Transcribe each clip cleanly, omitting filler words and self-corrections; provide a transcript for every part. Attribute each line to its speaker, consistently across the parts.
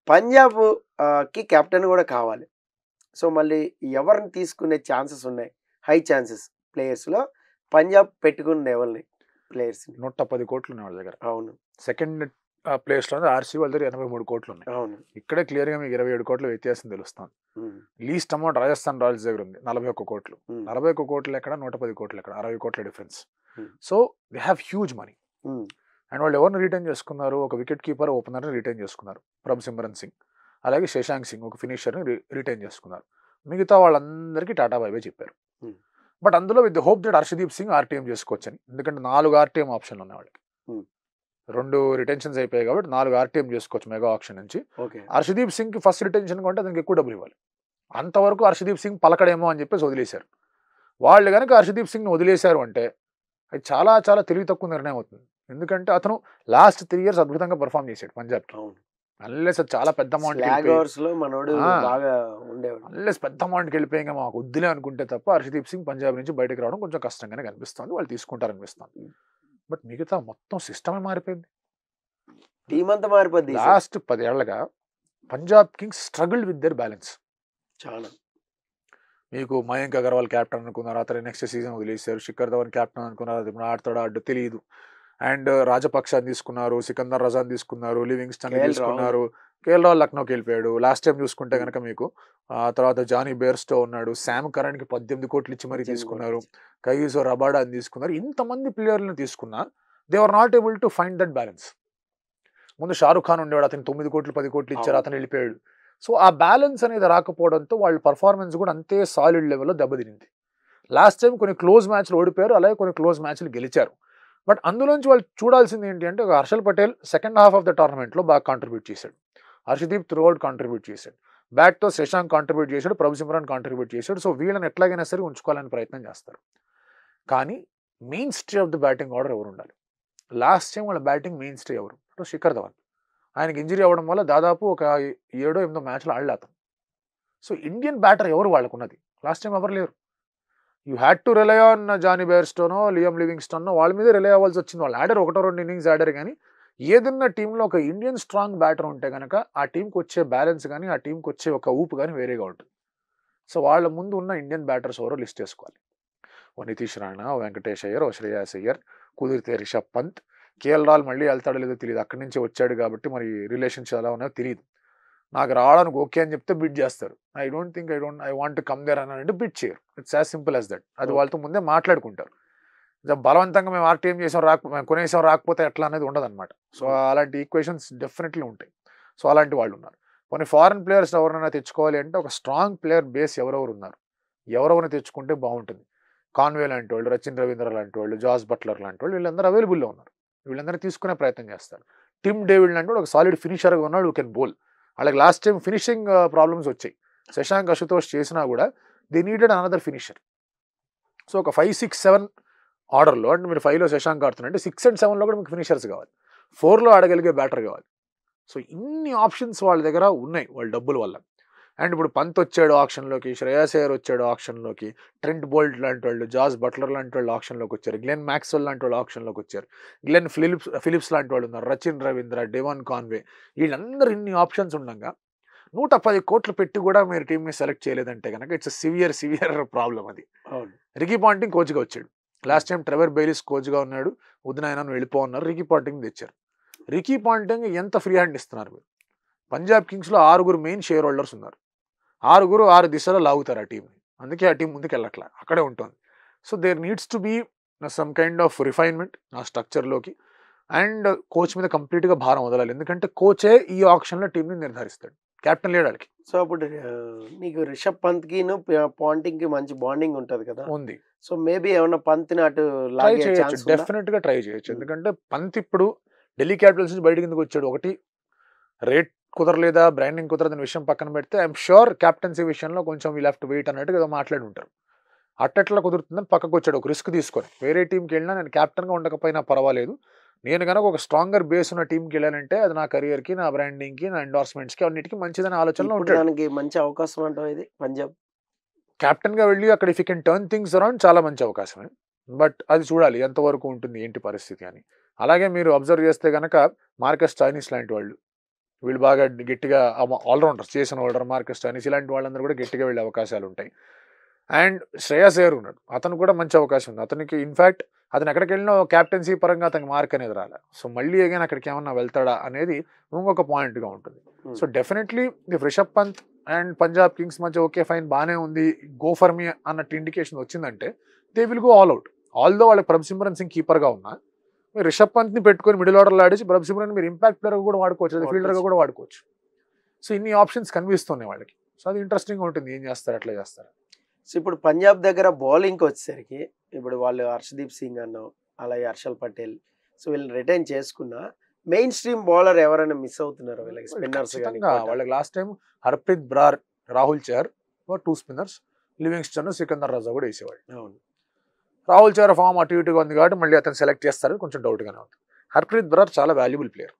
Speaker 1: పంజాబ్ కి కెప్టెన్ కూడా కావాలి. సో మళ్ళీ ఎవరిని తీసుకునే ఛాన్సెస్ ఉన్నాయి? హై ఛాన్సెస్ ప్లేయర్స్‌లో పంజాబ్ పెట్టుకున్నది ఎవరిని ప్లేయర్స్‌ని?
Speaker 2: 110 కోట్లు ఉన్నాయి వాళ్ళ దగ్గర.
Speaker 1: అవును.
Speaker 2: సెకండ్ ప్లేస్‌లో ఆర్‌సీ వాళ్ళ దగ్గర 83 కోట్లు ఉన్నాయి.
Speaker 1: అవును.
Speaker 2: ఇక్కడే క్లియర్‌గా మీకు 27 కోట్ల వ్యత్యాసం తెలుస్తుంది. లీస్ట్ అమౌంట్ రాజస్థాన్ రాయల్స్ దగ్గర ఉంది 41 కోట్లు. 41 కోట్లు ఎక్కడ, 110 కోట్లు ఎక్కడ, 60 కోట్ల difference. So they have huge money. And వాళ్ళు ఎవరిని రిటైన్ చేసుకున్నారు? ఒక వికెట్ కీపర్, ఓపెనర్ని రిటైన్ చేసుకున్నారు, ప్రభ్ సిమ్రన్ సింగ్. అలాగే శశాంక్ సింగ్ ఒక ఫినిషర్ని రిటైన్ చేసుకున్నారు. మిగతా వాళ్ళందరికీ టాటా బై బై చెప్పారు. బట్ అందులో with the hope that Harshdeep Singh RTM చేసుకోవచ్చని. ఎందుకంటే 4 ఆర్టీఎం ఆప్షన్లు ఉన్నాయి వాళ్ళకి. 2 రిటెన్షన్స్ అయిపోయాయి కాబట్టి 4 ఆర్టీఎం చేసుకోవచ్చు మెగా ఆప్షన్ నుంచి. హర్షదీప్ సింగ్ ఫస్ట్ రిటెన్షన్ కొంటే అతనికి ఎక్కువ డబ్బులు ఇవ్వాలి. అంతవరకు హర్షదీప్ సింగ్ పలకడేమో అని చెప్పేసి వదిలేశారు. వాళ్ళు కనుక హర్షదీప్ సింగ్ని వదిలేశారు అంటే అది చాలా చాలా తెలివి తక్కువ నిర్ణయం అవుతుంది. ఎందుకంటే అతను లాస్ట్ 3 years అద్భుతంగా పర్ఫామ్ చేశాడు పంజాబ్కి. అన్లెస్ చాలా పెద్ద అమౌంట్కి వెళ్ళిపోయి మాకు వద్దులే అనుకుంటే తప్ప హర్షదీప్ సింగ్ పంజాబ్ నుంచి బయటకు రావడం కొంచెం కష్టంగానే కనిపిస్తుంది. వాళ్ళు తీసుకుంటారనిపిస్తుంది. బట్ మిగతా మొత్తం సిస్టమే మారిపోయింది.
Speaker 1: టీమ్ అంతా మారిపోయింది.
Speaker 2: లాస్ట్ 10 ఏళ్లుగా Punjab Kings struggled with their balance.
Speaker 1: చాలా
Speaker 2: మీకు మయాంక్ అగర్వాల్ క్యాప్టెన్ అనుకున్నారు, అతను నెక్స్ట్ సీజన్ వదిలేశారు. శిఖర్ ధవన్ క్యాప్టెన్ అనుకున్నారు, అది ఆడతాడో ఆడు తెలియదు. అండ్ రాజపక్ష తీసుకున్నారు, సికందర్ రజాన్ తీసుకున్నారు, లివింగ్స్టన్ తీసుకున్నారు, కేఎల్ రాహుల్ లక్నోకి వెళ్ళిపోయాడు. లాస్ట్ టైం చూసుకుంటే కనుక మీకు తర్వాత జానీ బేర్స్టో ఉన్నాడు, శామ్ కరణ్కి 18 కోట్లు ఇచ్చి మరీ తీసుకున్నారు, కైజో రబాడా అని తీసుకున్నారు. ఇంతమంది ప్లేయర్లను తీసుకున్నా they are not able to find that balance. ముందు షారుఖ్ ఖాన్ ఉండేవాడు, అతను 9 కోట్లు 10 కోట్లు ఇచ్చారు, అతను వెళ్ళిపోయాడు. సో ఆ బ్యాలెన్స్ అనేది రాకపోవడంతో వాళ్ళ పర్ఫార్మెన్స్ కూడా అంతే సాలిడ్ లెవెల్లో దెబ్బతినింది. లాస్ట్ టైం కొన్ని క్లోజ్ మ్యాచ్లు ఓడిపోయారు, అలాగే కొన్ని క్లోజ్ మ్యాచ్లు గెలిచారు. బట్ అందులోంచి వాళ్ళు చూడాల్సింది ఏంటి అంటే Harshal Patel second half of the టోర్నమెంట్లో బాగా కాంట్రిబ్యూట్ చేశాడు, హర్షదీప్ త్రూఅవుట్ కాంట్రిబ్యూట్ చేశాడు, బ్యాట్తో శశాంక్ కాంట్రిబ్యూట్ చేశాడు, ప్రభ్ సిమ్రాన్ కాంట్రిబ్యూట్ చేశాడు. సో వీళ్ళని ఎట్లాగైనా సరే ఉంచుకోవాలని ప్రయత్నం చేస్తారు. కానీ main stay of the batting order ఎవరు ఉండాలి? లాస్ట్ టైం వాళ్ళ బ్యాటింగ్ మెయిన్ స్టే ఎవరు? శిఖర్ ధవన్. ఆయనకి ఇంజరీ అవ్వడం వల్ల దాదాపు ఒక 7-8 మ్యాచ్లు ఆడలే అతను. సో ఇండియన్ బ్యాటర్ ఎవరు వాళ్ళకున్నది? లాస్ట్ టైం ఎవరు లేరు. You had to rely on Jonny బేర్స్టోనో లియామ్ లివింగ్స్టోనో, వాళ్ళ మీద రిలై అవ్వాల్సి వచ్చింది. వాళ్ళు ఆడారు 1-2 innings ఆడారు. కానీ ఏదన్నా టీంలో ఒక ఇండియన్ స్ట్రాంగ్ బ్యాటర్ ఉంటే కనుక ఆ టీంకి వచ్చే బ్యాలెన్స్ కానీ ఆ టీంకి వచ్చే ఒక ఊపు కానీ వేరేగా ఉంటుంది. సో వాళ్ళ ముందు ఉన్న ఇండియన్ బ్యాటర్స్ ఎవరో లిస్ట్ వేసుకోవాలి. నితీష్ రాణా, వెంకటేష్ అయ్యర్, శ్రేయాస్ అయ్యర్, కుదిరితే రిషబ్ పంత్, కేఎల్ రాహుల్ మళ్ళీ వెళ్తాడో లేదో తెలియదు, అక్కడి నుంచి వచ్చాడు కాబట్టి మరి రిలేషన్స్ ఎలా ఉన్నాయో తెలియదు. నాకు రావడానికి ఓకే అని చెప్తే బిడ్ చేస్తారు. ఐ వాంట్ కమ్ దేర్ అని అంటే బిడ్ చేయరు. It's as simple as that. అది వాళ్ళతో ముందే మాట్లాడుకుంటారు. బలవంతంగా మేము ఆర్టీఎం చేసాం మేము కొనేసాం రాకపోతే ఎట్లా అనేది ఉండదన్నమాట. సో అలాంటి ఈక్వేషన్స్ డెఫినెట్లీ ఉంటాయి. సో అలాంటి వాళ్ళు ఉన్నారు. కొన్ని ఫారెన్ ప్లేయర్స్ ఎవరైనా తెచ్చుకోవాలి అంటే ఒక స్ట్రాంగ్ ప్లేయర్ బేస్ ఎవరెవరు ఉన్నారు, ఎవరెవరైనా తెచ్చుకుంటే బాగుంటుంది. కాన్వే లాంటి వాళ్ళు, రచిన్ రవీంద్ర లాంటి వాళ్ళు, జాస్ బట్లర్ లాంటి వాళ్ళు, వీళ్ళందరూ అవైలబుల్లో ఉన్నారు. వీళ్ళందరూ తీసుకునే ప్రయత్నం చేస్తారు. టిమ్ డేవిడ్ లాంటి ఒక సాలిడ్ ఫినిషర్గా ఉన్నాడు, యూ కెన్ బౌల్. అలాగే లాస్ట్ టైం ఫినిషింగ్ ప్రాబ్లమ్స్ వచ్చాయి. శశాంక్, అశుతోష్ చేసినా కూడా they needed another finisher. So ఒక 5, 6, 7 ఆర్డర్లో అంటే మీరు 5లో శశాంక్ ఆడుతున్నారంటే 6 and 7లో కూడా మీకు ఫినిషర్స్ కావాలి, 4లో ఆడగలిగే బ్యాటర్ కావాలి. సో ఇన్ని ఆప్షన్స్ వాళ్ళ దగ్గర ఉన్నాయి వాళ్ళ డబ్బుల వల్ల. అండ్ ఇప్పుడు పంత్ వచ్చాడు ఆప్షన్లోకి, శ్రేయాస్ అయ్యర్ వచ్చాడు ఆప్షన్లోకి, ట్రెంట్ బోల్ట్ లాంటి వాళ్ళు, జాస్ బట్లర్ లాంటి వాళ్ళు ఆప్షన్లోకి వచ్చారు, గ్లెన్ మ్యాక్స్వెల్ లాంటి వాళ్ళు ఆప్షన్లోకి వచ్చారు, గ్లెన్ ఫిలిప్స్ లాంటి వాళ్ళు ఉన్నారు, రచిన్ రవీంద్ర, డెవాన్ కాన్వే, వీళ్ళందరూ ఇన్ని ఆప్షన్స్ ఉండగా 110 కోట్లు పెట్టి కూడా మీరు టీంని సెలెక్ట్ చేయలేదంటే కనుక ఇట్స్ సివియర్ ప్రాబ్లం. అది రికీ పాంటింగ్ కోచ్గా వచ్చాడు. లాస్ట్ టైం ట్రెవర్ బెయిలిస్ కోచ్గా ఉన్నాడు, ఉదయనాయనను వెళ్ళిపో ఉన్నారు, రికీ పాంటింగ్ తెచ్చారు. రికీ పాంటింగ్ ఎంత ఫ్రీ హ్యాండ్ ఇస్తున్నారు మీరు? పంజాబ్ కింగ్స్లో 6 మెయిన్ షేర్ హోల్డర్స్ ఉన్నారు, 6 దిశలో లాగుతారు ఆ టీంని. అందుకే ఆ టీం ముందుకు వెళ్ళట్లా, అక్కడే ఉంటుంది. So there needs to be some kind of refinement ఆ స్ట్రక్చర్లోకి. అండ్ కోచ్ మీద కంప్లీట్గా భారం వదలాలి, ఎందుకంటే కోచే ఈ ఆప్షన్లో టీంని నిర్ధారిస్తాడు, కెప్టెన్ లేడానికి.
Speaker 1: సో అప్పుడు నీకు రిషబ్ పంత్కి పాంటింగ్కి మంచి బాండింగ్ ఉంటుంది కదా, ఉంది. సో మేబీ ఏమన్నా పంత్ని అటు
Speaker 2: ట్రై చేయొచ్చు, డెఫినెట్గా ట్రై చేయొచ్చు. ఎందుకంటే పంత్ ఇప్పుడు ఢిల్లీ క్యాపిటల్స్ నుంచి బయటకి ఎందుకు వచ్చాడు? ఒకటి రేట్ కుదరలేదా, బ్రాండింగ్ కుదరదని విషయం పక్కన పెడితే ఐఎమ్ షూర్ క్యాప్టెన్సీ విషయంలో కొంచెం వీల్ హ్యావ్ టు వెయిట్ అన్నట్టుగా ఏదో మాట్లాడి ఉంటారు. అట్టెట్లా కుదురుతుందని పక్కకు వచ్చాడు, ఒక రిస్క్ తీసుకొని. వేరే టీంకి వెళ్ళినా నేను క్యాప్టెన్గా ఉండకపోయినా పర్వాలేదు, నేను కనుక ఒక స్ట్రాంగర్ బేస్ ఉన్న టీంకి వెళ్ళానంటే అది నా కెరియర్కి, నా బ్రాండింగ్కి, నా ఎండార్స్మెంట్స్కి అన్నిటికీ మంచిదని ఆలోచనలో ఉంటాడు.
Speaker 1: దానికి మంచి అవకాశం అంటావు ఇది పంజాబ్
Speaker 2: క్యాప్టెన్గా వెళ్ళి అక్కడ if you can turn things around చాలా మంచి అవకాశమే. బట్ అది చూడాలి ఎంతవరకు ఉంటుంది ఏంటి పరిస్థితి అని. అలాగే మీరు అబ్జర్వ్ చేస్తే కనుక మార్కస్ స్టోయినిస్ లాంటి వాళ్ళు వీళ్ళు బాగా గట్టిగా ఆల్రౌండర్స్, చేసిన ఆల్రౌండర్, మార్కస్ స్టోయినిస్ ఇలాంటి వాళ్ళందరూ కూడా గట్టిగా వెళ్ళే అవకాశాలు ఉంటాయి. అండ్ శ్రేయస్ అయ్యర్ ఉన్నాడు, అతను కూడా మంచి అవకాశం ఉంది అతనికి. ఇన్ఫాక్ట్ అతను ఎక్కడికి వెళ్ళినా క్యాప్టెన్సీ పరంగా అతనికి మార్క్ అనేది రాలే. సో మళ్ళీ అగైన్ అక్కడికి ఏమన్నా వెళ్తాడా అనేది ఇంకొక పాయింట్గా ఉంటుంది. So definitely if Rishabh Pant and Punjab Kings మధ్య ఓకే ఫైన్ బాగానే ఉంది, గో ఫర్ మీ అన్నట్టు ఇండికేషన్ వచ్చిందంటే they will go all out. Although వాళ్ళకి ప్రభ్ సింగ్ కీపర్గా ఉన్నా మీరు రిషబ్ పంత్ని పెట్టుకొని మిడిల్ ఆర్డర్లో ఆడేసి ప్రభ్ సిమ్రన్ మీరు ఇంపాక్ట్ ప్లేయర్గా కూడా వాడుకోవచ్చు, ఫీల్డర్గా కూడా వాడుకోవచ్చు. సో ఇన్ని ఆప్షన్స్ కనిపిస్తున్నాయి వాళ్ళకి. సో అది ఇంట్రెస్టింగ్ ఉంటుంది, ఏం చేస్తారు ఎట్లా చేస్తారు.
Speaker 1: సో ఇప్పుడు పంజాబ్ దగ్గర బౌలింగ్కి వచ్చేసరికి ఇప్పుడు వాళ్ళు హర్షదీప్ సింగ్ అన్నాం, అలాగే హర్షల్ పటేల్, సో వీళ్ళని రిటైన్ చేసుకున్నా మెయిన్ స్ట్రీమ్ బౌలర్ ఎవరైనా మిస్ అవుతున్నారు వీళ్ళకి, స్పిన్నర్స్ కానీ?
Speaker 2: వాళ్ళకి last time Harpreet Brar, Rahul Chahar 2 spinners, Livingstone, Sikandar Raza కూడా వేసేవాళ్ళు.
Speaker 1: అవును,
Speaker 2: రాహుల్ చహర్ ఫామ్ అటు ఇటుగా ఉంది కాబట్టి మళ్ళీ అతను సెలెక్ట్ చేస్తారు, కొంచెం డౌట్గానే ఉంది. హర్ప్రీత్ బ్రార్ చాలా వాల్యుబుల్ ప్లేయర్,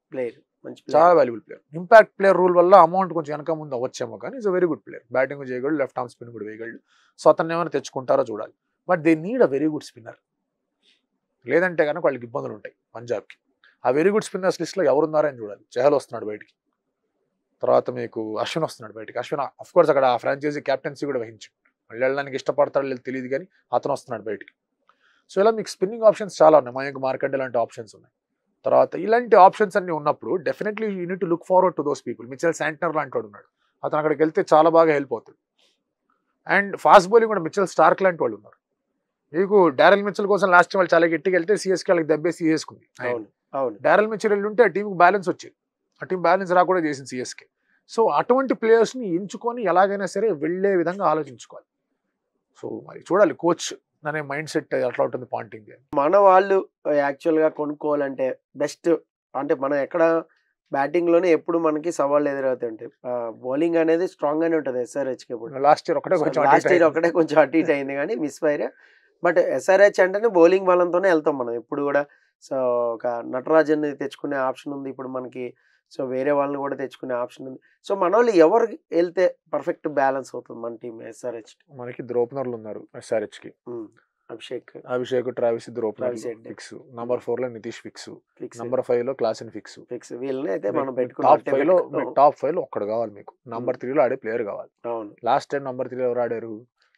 Speaker 2: చాలా valuable player. Impact player rule వల్ల అమౌంట్ కొంచెం వెనక ముందు అవ్వచ్చేమో కానీ is a very good player. Batting చేయగలడు, లెఫ్ట్ ఆర్మ్ స్పిన్ కూడా వేయగలడు. సో అతన్ని ఏమైనా తెచ్చుకుంటారో చూడాలి. But they need a very good spinner, లేదంటే కనుక వాళ్ళకి ఇబ్బందులు ఉంటాయి పంజాబ్కి. ఆ వెరీ గుడ్ స్పిన్నర్స్ లిస్ట్లో ఎవరున్నారని చూడాలి. చహల్ వస్తున్నాడు బయటికి, తర్వాత మీకు అశ్విన్ వస్తున్నాడు బయటికి. అశ్విన్ అఫ్ కోర్స్ అక్కడ ఆ ఫ్రాంచైజీ క్యాప్టెన్సీ కూడా వహించు, మళ్ళీ వెళ్ళడానికి ఇష్టపడతాడో లేదు తెలియదు కానీ అతను వస్తున్నాడు బయటికి. సో ఇలా మీకు స్పిన్నింగ్ ఆప్షన్స్ చాలా ఉన్నాయి, మయాంక్ మార్కండే లాంటి ఆప్షన్స్ ఉన్నాయి. తర్వాత ఇలాంటి ఆప్షన్స్ అన్ని ఉన్నప్పుడు definitely you need to look forward to those people. Mitchell Santner లాంటి వాడు ఉన్నాడు, అతను అక్కడికి వెళ్తే చాలా బాగా హెల్ప్ అవుతుంది. అండ్ ఫాస్ట్ బౌలింగ్ కూడా మిచెల్ స్టార్క్ లాంటి వాళ్ళు ఉన్నారు. మీకు డారెల్ మిచెల్ కోసం లాస్ట్ వాళ్ళు చాలా గట్టిగా వెళ్తే సిఎస్కే వాళ్ళకి దెబ్బేసి చేసుకుంది. డారెల్ మిచెల్ వెళ్ళుంటే ఆ టీంకి బ్యాలెన్స్ వచ్చేది, ఆ టీం బ్యాలెన్స్ రాకుండా చేసింది సిఎస్కే. సో అటువంటి ప్లేయర్స్ని ఎంచుకొని ఎలాగైనా సరే వెళ్ళే విధంగా ఆలోచించుకోవాలి. సో మరి చూడాలి కోచ్ అనే మైండ్ సెట్ ఎట్లా ఉంటుంది పాయింటింగ్.
Speaker 1: మన వాళ్ళు యాక్చువల్గా కొనుక్కోవాలంటే బెస్ట్ అంటే మనం ఎక్కడ బ్యాటింగ్లోనే ఎప్పుడు మనకి సవాళ్ళు ఎదురవుతుంటాయి. బౌలింగ్ అనేది స్ట్రాంగ్ గానే ఉంటుంది ఎస్ఆర్హెచ్కి. ఇప్పుడు
Speaker 2: లాస్ట్ ఇయర్
Speaker 1: ఒకటే కొంచెం అటు ఇటు అయింది కానీ మిస్ ఫైర్. బట్ ఎస్ఆర్హెచ్ అంటేనే బౌలింగ్ బలంతోనే వెళ్తాం మనం ఎప్పుడు కూడా. సో ఒక నటరాజన్ తెచ్చుకునే ఆప్షన్ ఉంది ఇప్పుడు మనకి, సో వేరే వాళ్ళని కూడా తెచ్చుకునే ఆప్షన్ ఉంది. సో మన వాళ్ళు ఎవరు వెళ్తే పర్ఫెక్ట్ బ్యాలెన్స్ అవుతుంది మన టీం ఎస్ఆర్హెచ్?
Speaker 2: మనకి ఓపెనర్లు ఉన్నారు ఎస్ఆర్హెచ్కి, అభిషేక్, ట్రావిస్ ఇద్దరు ఓపెనర్స్ ఫిక్స్. నంబర్ 4 లో నితీష్ ఫిక్స్, నంబర్ 5 లో క్లాసెన్ ఫిక్స్.
Speaker 1: వీళ్ళని అయితే మనం
Speaker 2: టాప్ 5 లో ఒక్కడు కావాలి మీకు. నంబర్ 3 లో ఆడే ప్లేయర్ కావాలి. లాస్ట్ టైం నంబర్ 3 లో ఎవరు ఆడారు?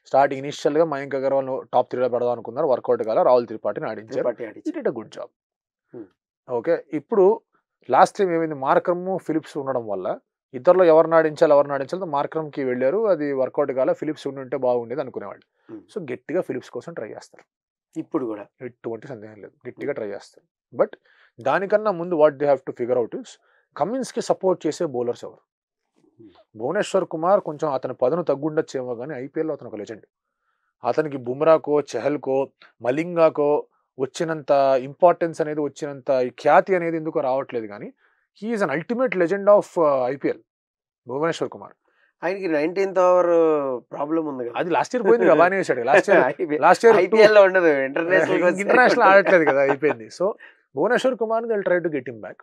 Speaker 2: స్టార్టింగ్ ఇనిషియల్ గా మయాంక్ అగర్వాల్ టాప్ 3 లో పెడదాం అనుకున్నారు, వర్కౌట్ కాల. రాహుల్ త్రిపాఠిని ఆడించారు, ఇట్ గుడ్ జాబ్. ఓకే, ఇప్పుడు లాస్ట్ టైం ఏమైంది, మార్కరమ్ ఫిలిప్స్ ఉండడం వల్ల ఇద్దరులో ఎవరిని ఆడించాలి మార్కరమ్కి వెళ్ళారు, అది వర్కౌట్ కాల. ఫిలిప్స్ ఉంటే బాగుండేది అనుకునేవాళ్ళు. సో గట్టిగా ఫిలిప్స్ కోసం ట్రై చేస్తారు ఇప్పుడు కూడా, ఎటువంటి సందేహం లేదు, గట్టిగా ట్రై చేస్తారు. బట్ దానికన్నా ముందు what they have to figure out is కమిన్స్కి సపోర్ట్ చేసే బౌలర్స్ ఎవరు. భువనేశ్వర్ కుమార్ కొంచెం అతని పదును తగ్గుండొచ్చేమో కానీ ఐపీఎల్లో అతను ఒక లెజెండ్. అతనికి బుమ్రాకో, చహల్కో, మలింగాకో వచ్చినంత ఇంపార్టెన్స్ అనేది, వచ్చినంత ఖ్యాతి అనేది ఎందుకు రావట్లేదు కానీ he's an ultimate legend of IPL Bhuvneshwar Kumar.
Speaker 1: ఆయనకి 19th ఓవర్ ప్రాబ్లం ఉంది కదా,
Speaker 2: అది లాస్ట్ ఇయర్ పోయింది కదా, బాగానే వేసాడు. లాస్ట్ ఇయర్
Speaker 1: ఐపీఎల్ ఉండదు,
Speaker 2: ఇంటర్నేషనల్ ఆడట్లేదు కదా, అయిపోయింది. So Bhuvneshwar Kumar the try to get him back.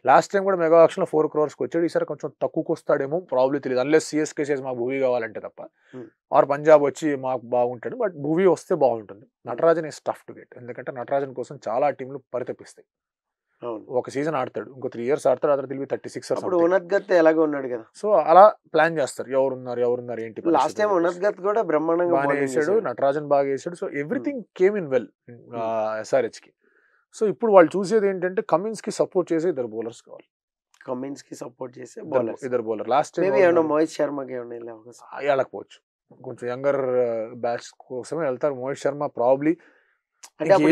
Speaker 2: Last time కూడా మెగా ఆక్షన్లో 4 crores వచ్చాడు, ఈసారి కొంచెం తక్కువకి వస్తాడేమో, ప్రాబ్లీ తెలియదు. అన్లెస్ సిఎస్కే చేసి మాకు భూవీ కావాలంటే తప్ప, ఆర్ పంజాబ్ వచ్చి మాకు బాగుంటాడు. బట్ భూవీ వస్తే బాగుంటుంది. Natarajan is tough to get, ఎందుకంటే నటరాజన్ కోసం చాలా టీంలు పరితపిస్తాయి. ఒక సీజన్ ఆడతాడు, ఇంకో 3 years ఆడతాడు, అతను తెలివి 36
Speaker 1: అప్పుడు ఉన్నద్గత్ ఎలాగో ఉన్నాడు కదా.
Speaker 2: సో అలా ప్లాన్ చేస్తారు, ఎవరున్నారు ఏంటి.
Speaker 1: లాస్ట్ టైం ఉన్నద్గత్ కూడా బ్రహ్మాండంగా
Speaker 2: బాగా వేసాడు, నటరాజన్ బాగా వేసాడు. So everything came in well ఎస్ఆర్హెచ్కి. సో ఇప్పుడు వాళ్ళు చూసేది ఏంటంటే కమిన్స్కి సపోర్ట్ చేసే ఇద్దరు బౌలర్స్ కావాలి.
Speaker 1: కమిన్స్కి సపోర్ట్ చేసే
Speaker 2: ఇద్దరు బౌలర్. లాస్ట్ టైం
Speaker 1: మోహిత్ శర్మకి
Speaker 2: వెళ్ళకపోవచ్చు, కొంచెం యంగర్ బ్యాచ్ కోసమే వెళ్తారు. మోహిత్ శర్మ ప్రాబ్లీ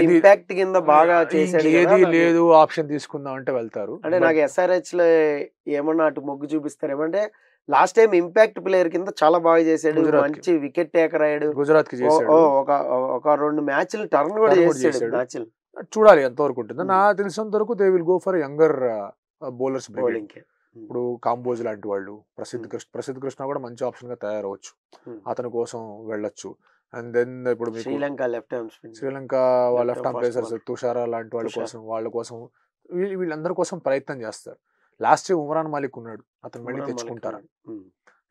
Speaker 1: ఇంపాక్ట్ కింద బాగా చేసేది,
Speaker 2: ఏది లేదు ఆప్షన్ తీసుకుందాం అంటే వెళ్తారు.
Speaker 1: అంటే నాకు ఎస్ఆర్హెచ్ లో ఏమన్నా అటు మొగ్గు చూపిస్తారు. ఏమంటే లాస్ట్ టైం ఇంపాక్ట్ ప్లేయర్ కింద చాలా బాగా చేసాడు, మంచి వికెట్ టేకర్ అయ్యాడు.
Speaker 2: గుజరాత్ కి
Speaker 1: ఒక 2 మ్యాచ్లు టర్న్ కూడా చేసాడు. మ్యాచ్లు
Speaker 2: చూడాలి ఎంతవరకు ఉంటుంది. నా తెలిసినంత వరకు they will go for younger bowlers bowling. ఇప్పుడు కాంబోజ్ లాంటి వాళ్ళు, ప్రసిద్ధ్ కృష్ణ కూడా మంచి ఆప్షన్ గా తయారవచ్చు, అతని కోసం వెళ్ళొచ్చు. అండ్ దెన్ ఇప్పుడు
Speaker 1: Sri Lanka left
Speaker 2: arm pacers Tushara లాంటి వాళ్ళ కోసం వీళ్ళందరి కోసం ప్రయత్నం చేస్తారు. లాస్ట్ టైం ఉమ్రాన్ మాలిక్ ఉన్నాడు, అతను మళ్ళీ తెచ్చుకుంటారు.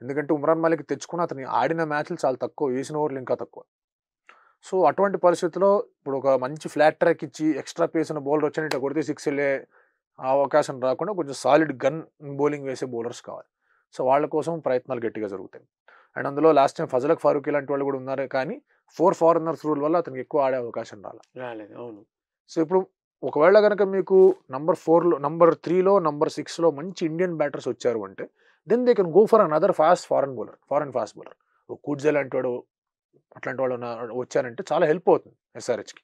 Speaker 2: ఎందుకంటే ఉమ్రాన్ మాలిక్ తెచ్చుకుని అతని ఆడిన మ్యాచ్లు చాలా తక్కువ, వేసిన ఓవర్లు ఇంకా తక్కువ. సో అటువంటి పరిస్థితుల్లో ఇప్పుడు ఒక మంచి ఫ్లాట్ ట్రాక్ ఇచ్చి ఎక్స్ట్రా పేస్ ఉన్న బౌలర్ వచ్చి ఇట్లా కొడితే 6 వెళ్ళే ఆ అవకాశం రాకుండా కొంచెం సాలిడ్ గన్ బౌలింగ్ వేసే బౌలర్స్ కావాలి. సో వాళ్ళ కోసం ప్రయత్నాలు గట్టిగా జరుగుతాయి. అండ్ అందులో లాస్ట్ టైం ఫజలక్ ఫారూక్ ఇలాంటి వాళ్ళు కూడా ఉన్నారు, కానీ 4 ఫారినర్స్ రూల్ వల్ల అతనికి ఎక్కువ ఆడే అవకాశం
Speaker 1: రాలేదు. అవును.
Speaker 2: సో ఇప్పుడు ఒకవేళ కనుక మీకు నంబర్ 4లో, నంబర్ 3లో, నంబర్ 6లో మంచి ఇండియన్ బ్యాటర్స్ వచ్చారు అంటే then they can go for another fast foreign fast bowler. Coetzee లాంటి వాడు, అట్లాంటి వాళ్ళు వచ్చారంటే చాలా హెల్ప్ అవుతుంది ఎస్ఆర్హెచ్కి.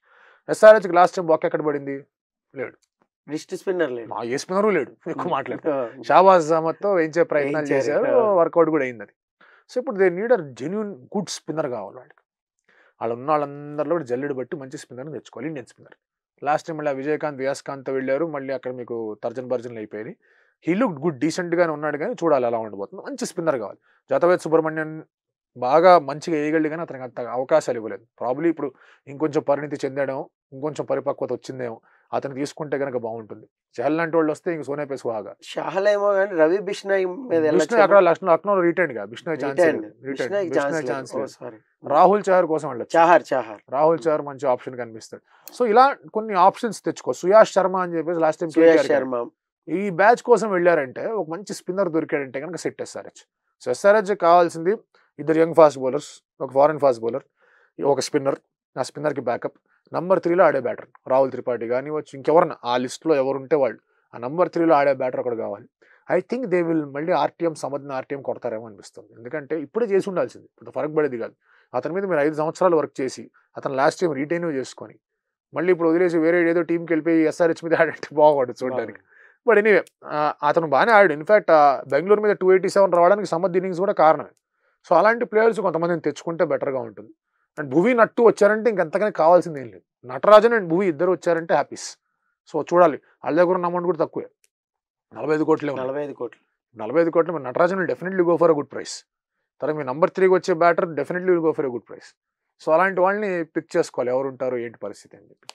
Speaker 2: ఎస్ఆర్హెచ్కి లాస్ట్ టైం బొక్క ఎక్కడ పడింది? లేడు.
Speaker 1: రిస్ట్ స్పిన్నర్ లేడు.
Speaker 2: మా ఏ స్పిన్నరు లేడు. ఎక్కువ మాట్లాడతారు. షాబాజ్ అహ్మద్తో వేయించే ప్రయత్నాలు చేశారు, వర్కౌట్ కూడా అయింది అది. సో ఇప్పుడు they need genuine good spinner కావాలి వాళ్ళకి. వాళ్ళు ఉన్న వాళ్ళందరిలో కూడా జల్లెడు బట్టి మంచి స్పిన్నర్ని తెచ్చుకోవాలి, ఇండియన్ స్పిన్నర్. లాస్ట్ టైం మళ్ళీ విజయకాంత్, వ్యాస్కాంత్ వెళ్ళారు, మళ్ళీ అక్కడ మీకు తర్జన్ భర్జన్లు అయిపోయాయి. హీ లుక్ గుడ్, డీసెంట్గానే ఉన్నాడు, కానీ చూడాలి ఎలా ఉండబోతుంది. మంచి స్పిన్నర్ కావాలి. జతవేత్ సుబ్రహ్మణ్యన్ బాగా మంచిగా వేయగలడు, కానీ అతనికి అంత అవకాశాలు ఇవ్వలేదు. ప్రాబ్లీ ఇప్పుడు ఇంకొంచెం పరిణితి చెందాడేమో, ఇంకొంచెం పరిపక్వత వచ్చిందేమో, అతను తీసుకుంటే కనుక బాగుంటుంది. చహల్ లాంటి వాళ్ళు వస్తే ఇంక సోనే పేస్ బాగా.
Speaker 1: షహల్ ఏమో కానీ రవి బిష్నాయ్ మీద
Speaker 2: బిష్నాయ్ అక్కడ లక్నో రిటైర్డ్ గా, బిష్నాయ్ ఛాన్స్. రాహుల్ చహర్ కోసం వెళ్ళచ్చు. రాహుల్ చహర్ మంచి ఆప్షన్ కనిపిస్తాడు. సో ఇలా కొన్ని ఆప్షన్స్ తెచ్చుకో. సుయాష్ శర్మ అని చెప్పేసి లాస్ట్ టైం ఈ బ్యాచ్ కోసం వెళ్ళారంటే ఒక మంచి స్పిన్నర్ దొరికాడంటే కనుక సెట్ ఎస్ఆర్హెచ్. సో ఎస్ఆర్హెచ్ కావాల్సింది 2 యంగ్ ఫాస్ట్ బౌలర్స్, ఒక ఫారెన్ ఫాస్ట్ బౌలర్, ఒక స్పిన్నర్. ఆ స్పిన్నర్కి బ్యాకప్ నంబర్ 3లో ఆడే బ్యాటర్ రాహుల్ త్రిపాఠి కానివచ్చు, ఇంకెవరన్నా ఆ లిస్ట్లో ఎవరుంటే వాళ్ళు ఆ నంబర్ 3లో ఆడే బ్యాటర్ ఒకటి కావాలి. ఐ థింక్ దే విల్ మళ్ళీ సమర్థన ఆర్టీఎం కొడతారేమో అనిపిస్తుంది. ఎందుకంటే ఇప్పుడే చేసి ఉండాల్సింది, ఇప్పుడు ఫరక్ పడేది కాదు. అతని మీద మీరు 5 సంవత్సరాలు వర్క్ చేసి అతను లాస్ట్ టైం రీటైన్ చేసుకొని మళ్ళీ ఇప్పుడు వదిలేసి వేరే ఏదో టీంకి వెళ్ళిపోయి ఎస్ఆర్హెచ్ మీద ఆడంటే బాగుపడదు చూడడానికి. బట్ ఎనీవే అతను బాగానే ఆడాడు. ఇన్ఫాక్ట్ బెంగళూరు మీద 287 రావడానికి సమర్థ్ ఇన్నింగ్స్ కూడా కారణమే. సో అలాంటి ప్లేయర్స్ కొంతమందిని తెచ్చుకుంటే బెటర్గా ఉంటుంది. అండ్ భువి, నట్టు వచ్చారంటే ఇంకెంతకని కావాల్సింది ఏం లేదు. నటరాజన్ అండ్ భువి ఇద్దరు వచ్చారంటే హ్యాపీస్. సో చూడాలి. వాళ్ళ దగ్గర ఉన్న అమౌంట్ కూడా తక్కువే, 45 కోట్లే. 45 కోట్లు. Natarajan will definitely go for a good price. తర్వాత మీ నంబర్ 3కి వచ్చే batter definitely will go for a good price. So అలాంటి వాళ్ళని పిక్ చేసుకోవాలి, ఎవరు ఉంటారు ఏంటి పరిస్థితి అని చెప్పి.